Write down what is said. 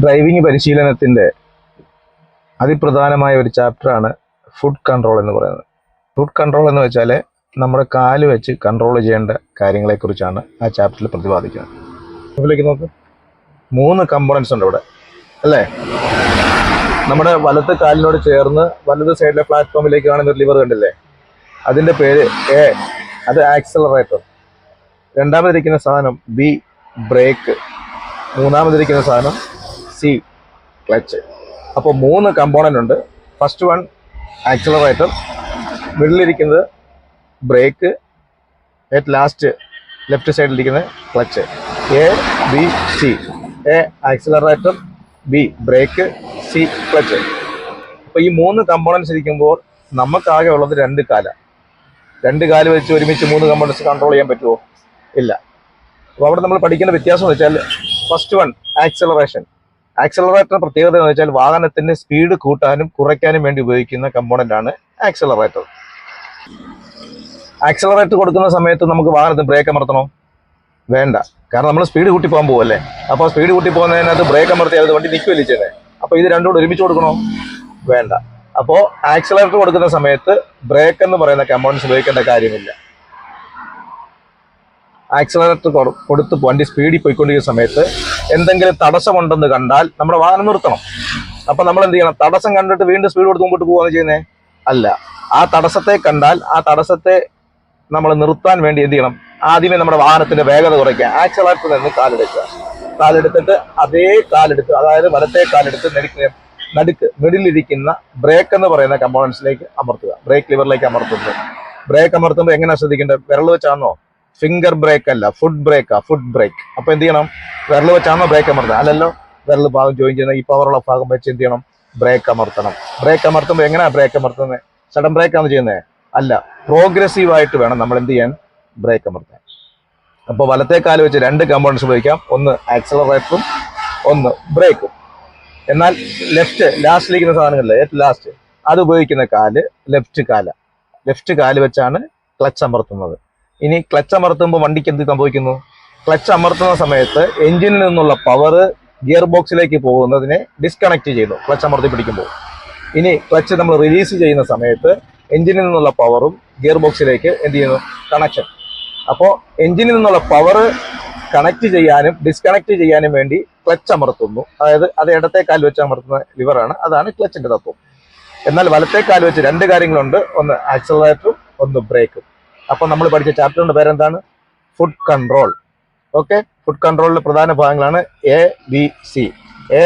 Driving പരിശീലനത്തിൻ്റെ അതിപ്രധാനമായ ഒരു ചാപ്റ്ററാണ് ഫുഡ് കൺട്രോൾ എന്ന് പറയുന്നത്. ഫുഡ് കൺട്രോൾ എന്ന് വെച്ചാൽ നമ്മുടെ കാല് വെച്ച് കൺട്രോൾ ചെയ്യേണ്ട കാര്യങ്ങളെക്കുറിച്ചാണ് ആ ചാപ്റ്ററിൽ പ്രതിപാദിക്കുന്നത്. ഇതിലേക്ക് നോക്ക്, 3 കമ്പോണൻസ് ഉണ്ട് ഇവിടെ അല്ലേ. നമ്മുടെ വലത്തെ കാലിനോട് ചേർന്ന് വലത് സൈഡിലെ പ്ലാറ്റ്ഫോമിലേക്ക് കാണുന്ന ഒരു ലിവർ കണ്ടില്ലേ, അതിൻ്റെ പേര് എ, അത് ആക്സലറേറ്റർ. രണ്ടാമതിരിക്കുന്ന സാധനം ബി, ബ്രേക്ക്. മൂന്നാമതിരിക്കുന്ന സാധനം സി, ക്ലച്ച്. അപ്പോൾ 3 കമ്പോണൻ്റ് ഉണ്ട്. ഫസ്റ്റ് വൺ ആക്സലറേറ്റർ, മിഡിലിരിക്കുന്നത് ബ്രേക്ക്, ഏറ്റവും ലാസ്റ്റ് ലെഫ്റ്റ് സൈഡിലിരിക്കുന്നത് clutch. A B C. A accelerator, B brake, C clutch. അപ്പോൾ ഈ 3 കമ്പോണൻസ് ഇരിക്കുമ്പോൾ നമുക്കാകെ ഉള്ളത് 2 കാലാണ്. 2 കാല് വെച്ച് ഒരുമിച്ച് 3 കമ്പോണൻസ് കൺട്രോൾ ചെയ്യാൻ പറ്റുമോ? ഇല്ല. അപ്പോൾ അവിടെ നമ്മൾ പഠിക്കേണ്ട വ്യത്യാസം എന്ന് വെച്ചാൽ ഫസ്റ്റ് വൺ ആക്സലറേഷൻ. ആക്സലറേറ്റർ പ്രത്യേകത എന്ന് വെച്ചാൽ വാഹനത്തിന്റെ സ്പീഡ് കൂട്ടാനും കുറയ്ക്കാനും വേണ്ടി ഉപയോഗിക്കുന്ന കമ്പോണന്റ് ആണ് ആക്സലറേറ്റർ. ആക്സലറേറ്റർ കൊടുക്കുന്ന സമയത്ത് നമുക്ക് വാഹനത്തിന് ബ്രേക്ക് അമർത്തണോ? വേണ്ട. കാരണം നമ്മൾ സ്പീഡ് കൂട്ടി പോകാൻ പോകുമല്ലേ. അപ്പോൾ സ്പീഡ് കൂട്ടി പോകുന്നതിനകത്ത് ബ്രേക്ക് അമർത്തിയാൽ വണ്ടി നിൽക്കുമല്ലേ ചെയ്യുന്നത്. അപ്പോൾ ഇത് രണ്ടും കൂടെ ഒരുമിച്ച് കൊടുക്കണോ? വേണ്ട. അപ്പോൾ ആക്സലറേറ്റർ കൊടുക്കുന്ന സമയത്ത് ബ്രേക്ക് എന്ന് പറയുന്ന കമ്പോണൻസ് ഉപയോഗിക്കേണ്ട കാര്യമില്ല. ആക്സലറേറ്റർ കൊടുത്ത് വണ്ടി സ്പീഡിൽ പോയിക്കൊണ്ടിരിക്കുന്ന സമയത്ത് എന്തെങ്കിലും തടസ്സമുണ്ടെന്ന് കണ്ടാൽ നമ്മുടെ വാഹനം നിർത്തണം. അപ്പം നമ്മൾ എന്ത് ചെയ്യണം? തടസ്സം കണ്ടിട്ട് വീണ്ടും സ്പീഡ് കൊടുത്ത് മുമ്പോട്ട് പോവുകയാണ് ചെയ്യുന്നത്? അല്ല. ആ തടസ്സത്തെ കണ്ടാൽ ആ തടസ്സത്തെ നമ്മൾ നിർത്താൻ വേണ്ടി എന്ത് ചെയ്യണം? ആദ്യമേ നമ്മുടെ വാഹനത്തിന്റെ വേഗത കുറയ്ക്കുക. ആക്സലറേറ്ററിൽ നിന്ന് കാലെടുത്തിട്ട് അതേ കാലെടുത്ത്, അതായത് വലത്തെ കാലെടുത്ത് നടുക്ക് മിഡിലിരിക്കുന്ന ബ്രേക്ക് എന്ന് പറയുന്ന കമ്പോണൻസിലേക്ക് അമർത്തുക. ബ്രേക്ക് ലിവറിലേക്ക് അമർത്തുന്നത്. ബ്രേക്ക് അമർത്തുമ്പോൾ എങ്ങനെയാണ് ശ്രദ്ധിക്കേണ്ടത്? വിരൽ വെച്ചാണോ? ഫിംഗർ ബ്രേക്ക് അല്ല, ഫുഡ് ബ്രേക്കാ. Foot brake. അപ്പൊ എന്ത് ചെയ്യണം? വിരൽ വെച്ചാണോ ബ്രേക്ക് അമർത്തുക? അല്ലല്ലോ. വിരൽ ഭാഗം ജോയിൻ ചെയ്യുന്ന ഈ പവറുള്ള ഭാഗം വെച്ച് എന്ത് ചെയ്യണം? ബ്രേക്ക് അമർത്തണം. ബ്രേക്ക് അമർത്തുമ്പോൾ എങ്ങനെയാ ബ്രേക്ക് അമർത്തുന്നത്? സഡൻ ബ്രേക്കാണ് ചെയ്യുന്നത്? അല്ല. പ്രോഗ്രസീവ് ആയിട്ട് വേണം നമ്മൾ എന്ത് ചെയ്യാൻ? ബ്രേക്ക് അമർത്താൻ. അപ്പോൾ വലത്തെ കാല് വെച്ച് 2 കമ്പോണൻസ് ഉപയോഗിക്കാം. ഒന്ന് ആക്സലറേറ്ററും ഒന്ന് ബ്രേക്കും. എന്നാൽ ലാസ്റ്റിലിരിക്കുന്ന സാധനങ്ങളിലെ ഏറ്റവും ലാസ്റ്റ് അത് ഉപയോഗിക്കുന്ന കാല് ലെഫ്റ്റ് കാല് വെച്ചാണ് ക്ലച്ച് അമർത്തുന്നത്. ഇനി ക്ലച്ച് അമർത്തുമ്പോൾ വണ്ടിക്ക് എന്ത് സംഭവിക്കുന്നു? ക്ലച്ച് അമർത്തുന്ന സമയത്ത് എഞ്ചിനിൽ നിന്നുള്ള പവർ ഗിയർ ബോക്സിലേക്ക് പോകുന്നതിനെ ഡിസ്കണക്ട് ചെയ്യുന്നു ക്ലച്ച് അമർത്തി പിടിക്കുമ്പോൾ. ഇനി ക്ലച്ച് നമ്മൾ റിലീസ് ചെയ്യുന്ന സമയത്ത് എഞ്ചിനിൽ നിന്നുള്ള പവറും ഗിയർ ബോക്സിലേക്ക് എന്ത് ചെയ്യുന്നു? കണക്ഷൻ. അപ്പോൾ എഞ്ചിനിൽ നിന്നുള്ള പവർ കണക്ട് ചെയ്യാനും ഡിസ്കണക്ട് ചെയ്യാനും വേണ്ടി ക്ലച്ച് അമർത്തുന്നു. അതായത് അത് ഇടത്തെ കാൽ വെച്ച് അമർത്തുന്ന ലിവറാണ്. അതാണ് ക്ലച്ചിന്റെ തത്വം. എന്നാൽ വലത്തെ കാൽ വെച്ച് 2 കാര്യങ്ങളുണ്ട്. ഒന്ന് ആക്സലറേറ്ററും ഒന്ന് ബ്രേക്കും. അപ്പോൾ നമ്മൾ പഠിച്ച ചാപ്റ്ററിന്റെ പേരെന്താണ്? Food control. ഓക്കെ. ഫുഡ് കൺട്രോളിലെ പ്രധാന ഭാഗങ്ങളാണ് എ ബി സി. എ